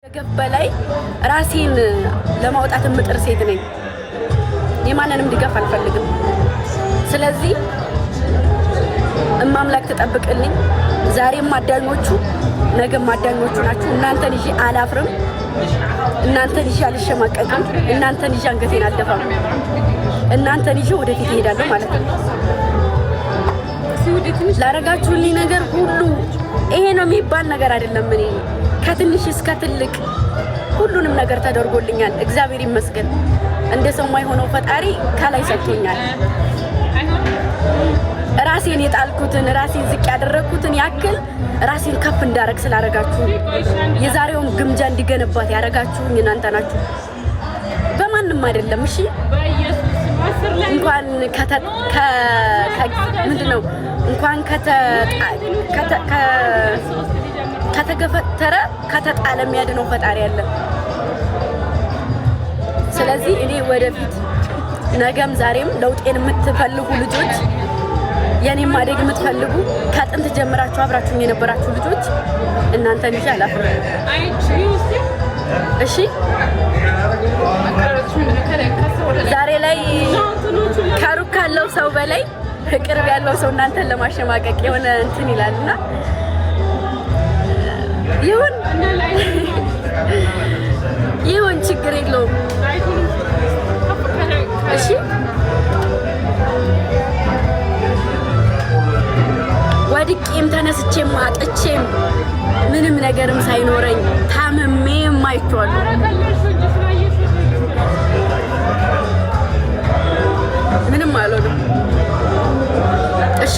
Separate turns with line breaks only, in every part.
ገበላይ ራሴን ለማውጣት ምጥር ሴት ነኝ። የማንንም ድጋፍ አልፈልግም። ስለዚህ እማምላክ ተጠብቅልኝ። ዛሬም ማዳኞቹ ነገም ማዳኞቹ ናችሁ። እናንተን ይዤ አላፍርም። እናንተን ይዤ አልሸማቀቅም። እናንተን ይዤ አንገቴን አልደፋም። እናንተን ይዤ ወደፊት እሄዳለሁ ማለት ነው። ላረጋችሁልኝ ነገር ሁሉ ይሄ ነው የሚባል ነገር አይደለም። እኔ ከትንሽ እስከ ትልቅ ሁሉንም ነገር ተደርጎልኛል። እግዚአብሔር ይመስገን። እንደ ሰው የማይሆነው ፈጣሪ ከላይ ሰጥቶኛል። ራሴን የጣልኩትን ራሴን ዝቅ ያደረኩትን ያክል ራሴን ከፍ እንዳረግ ስላረጋችሁ የዛሬውን ግምጃ እንዲገነባት ያረጋችሁኝ እናንተ ናችሁ፣ በማንም አይደለም። እሺ እንኳን ምንድነው እንኳን ከተገፈተረ ከተጣለ የሚያድነው ፈጣሪ አለ። ስለዚህ እኔ ወደፊት ነገም ዛሬም ለውጤን የምትፈልጉ ልጆች፣ የኔን ማደግ የምትፈልጉ ከጥንት ጀምራችሁ አብራችሁኝ የነበራችሁ ልጆች እናንተን ይዤ አላፍርም። እሺ ዛሬ ላይ ከሩቅ ካለው ሰው በላይ ቅርብ ያለው ሰው እናንተን ለማሸማቀቅ የሆነ እንትን ይላልና ይሁን ችግር የለውም። እሺ ወድቄም ተነስቼም አጥቼም ምንም ነገርም ሳይኖረኝ ታምሜም አይቼዋለሁ። ምንም አልሆንም። እሺ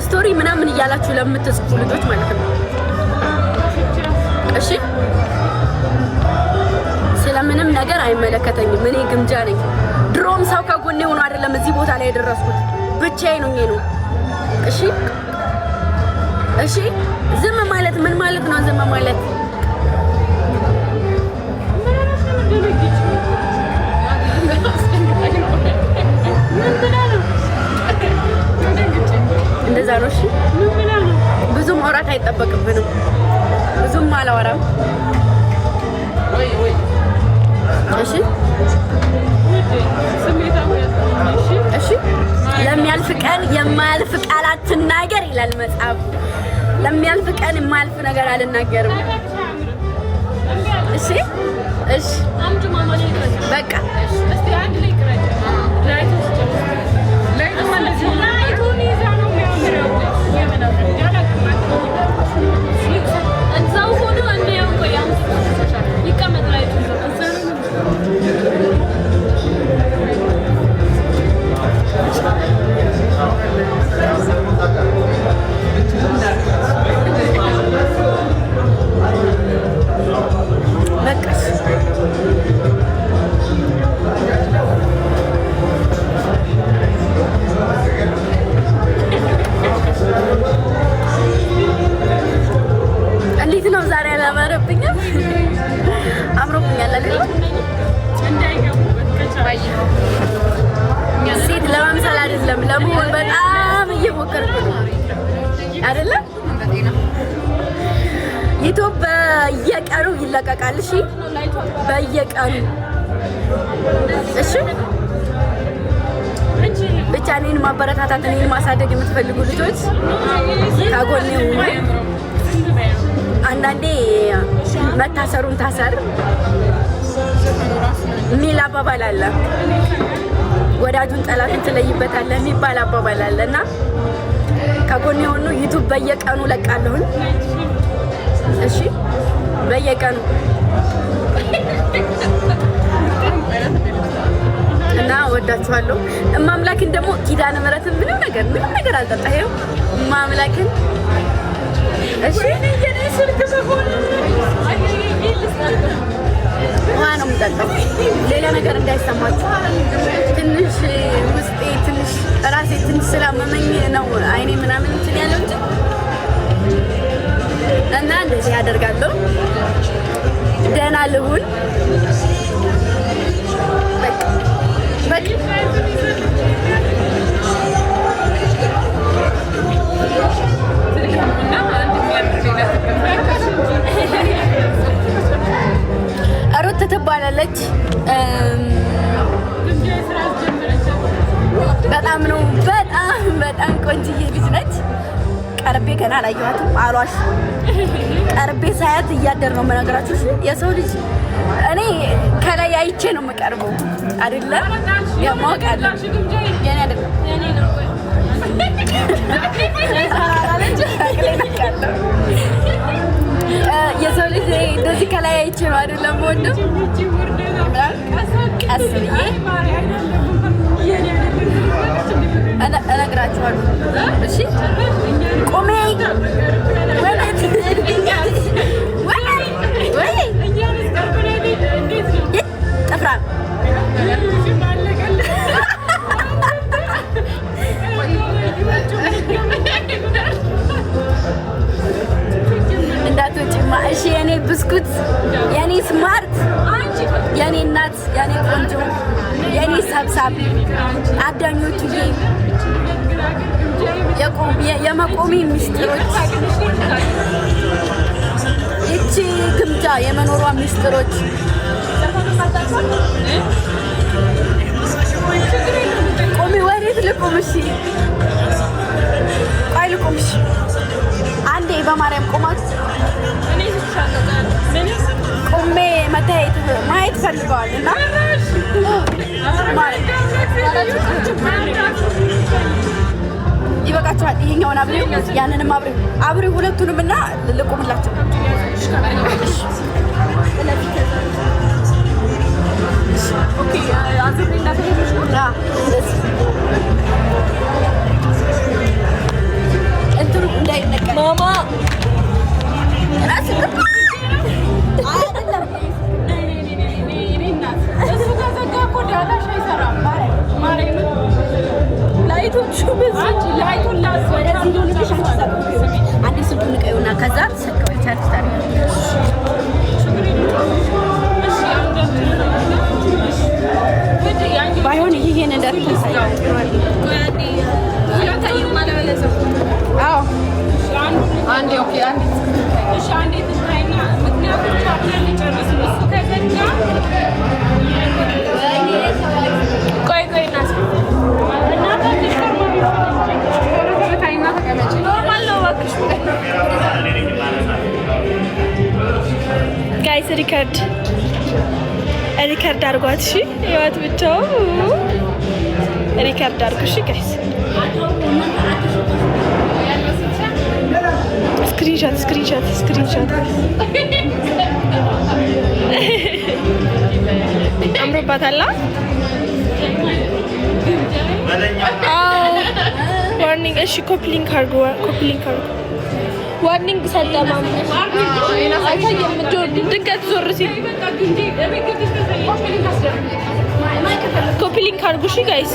ስቶሪ ምናምን እያላችሁ ለምትጽፉ ልጆች ማለት ነው። እሺ ስለምንም ነገር አይመለከተኝም። እኔ ግምጃ ነኝ። ድሮም ሰው ከጎኔ ሆኖ አይደለም እዚህ ቦታ ላይ የደረስኩት፣ ብቻዬን ሆኜ ነው። እሺ እሺ ዝም ማለት ምን ማለት ነው? ዝም ማለት እንደዛ ነው። እሺ ብዙ ማውራት አይጠበቅብንም። ብዙም አላወራም። እሺ እሺ ለሚያልፍ ቀን የማያልፍ ቃል አትናገር ይላል መጽሐፍ። ለሚያልፍ ቀን የማያልፍ ነገር አልናገርም። እሺ እሺ በቃ እንዴት ነው ዛሬ አላማረብኝም? አምሮብኛል አይደል? ሴት ለመምሰል አይደለም ለመሆን በጣም እየሞከርኩ ነው አይደለ? ዩቲዩብ በየቀኑ ይለቀቃል። እሺ በየቀኑ እሺ ብቻ እኔን ማበረታታት እኔን ማሳደግ የምትፈልጉ ልጆች ከጎኔ ሁኑ። አንዳንዴ መታሰሩን ታሰር የሚል አባባል አለ። ወዳጁን ጠላቱን ትለይበታለህ የሚባል አባባል አለና ከጎኔ ሆኑ። ዩቲዩብ በየቀኑ ለቃለሁኝ። እሺ በየቀኑ እና ወዳችኋለሁ። እማምላክን ደግሞ ኪዳነ ምሕረትን ምንም ነገር አልጠጣኸው እማምላክን። እሺ ውሃ ነው የምጠጣው፣ ሌላ ነገር እንዳይሰማችሁ። ትንሽ ውስጤ ትንሽ ራሴ ትንሽ ስላመመኝ ነው አይኔ ምናምን እንትን ያለው እንጂ እና እንደዚህ ያደርጋለሁ። ደህና ልሁን በቃ ትባላለች። በጣም ነው በጣም ቆንጅዬ ልጅ ነች። ቀርቤ ገና አላየኋትም አሏሽ። ቀርቤ ሳያት እያደር ነው የምነግራችሁ። የሰው ልጅ እኔ ከላይ አይቼ ነው የምቀርበው አይደለም ያማውቅ አለ የኔ አይደለም የሰው ልጅ እንደዚህ ከላይ አይቼ ነው አይደለም ወንድም ቀስ ብዬ እነግራችኋለሁ። እሺ ቆሜ ጥፍራ እንዳትወጪማ እሺ። የኔ ብስኩት፣ የኔ ስማርት፣ የኔ እናት፣ የኔ ቆንጆ፣ የኔ ሰብሳብ አዳኞቹዬ የመቆሚ ሚስጥሮች ይቺ ግምጃ የመኖሯ ሚስጥሮች ቆሚ። ወዴት ልቁም? እሺ ቆይ ልቁም። እሺ አንዴ በማርያም ቆማት ቆሜ ማየት ፈልገዋል እና ይበቃችኋል። ይሄኛውን አብሬው ያንንም አብሬው ሁለቱንም እና ልቁምላቸው። ኦኬ አዝሬ እንዳትሄዱሽ ነው እንትሩ እንዳይነቀል ማማ ራስ አይደለም እሱ ከዘጋ እኮ ዳታሽ አይሰራም። ማርያም ላይቶቹ በዚህ ላይቱን ወደዚህ ሆነሽ አንዴ ስልኩን ቀዩና ከዛ ሰከው ቻርጅ ታደርጊያለሽ። ባይሆን ይሄን እንዳትሳይ አንዴ ኦኬ አንዴ እሺ አንዴ ትታይና ምክንያቱም ቻፕተር ሊጨርስ ነው እሱ ከዘጋ ቆይ እናስ እናታችሁ ታይና ተቀመጪ ኖርማል ነው እባክሽ ጋይስ ሪከርድ አድርጓት እሺ ህይወት ብቻው ሪከርድ አድርጉ እሺ ጋይስ ስክሪንሾት አምሮባታል። ዋርኒንግ እሺ ኮፕሊንግ አድርጉ ዋርኒንግ ሰጠማም አይታየም ድንገት ዞር ሲል ኮፕሊንግ አድርጉ እሺ ጋይስ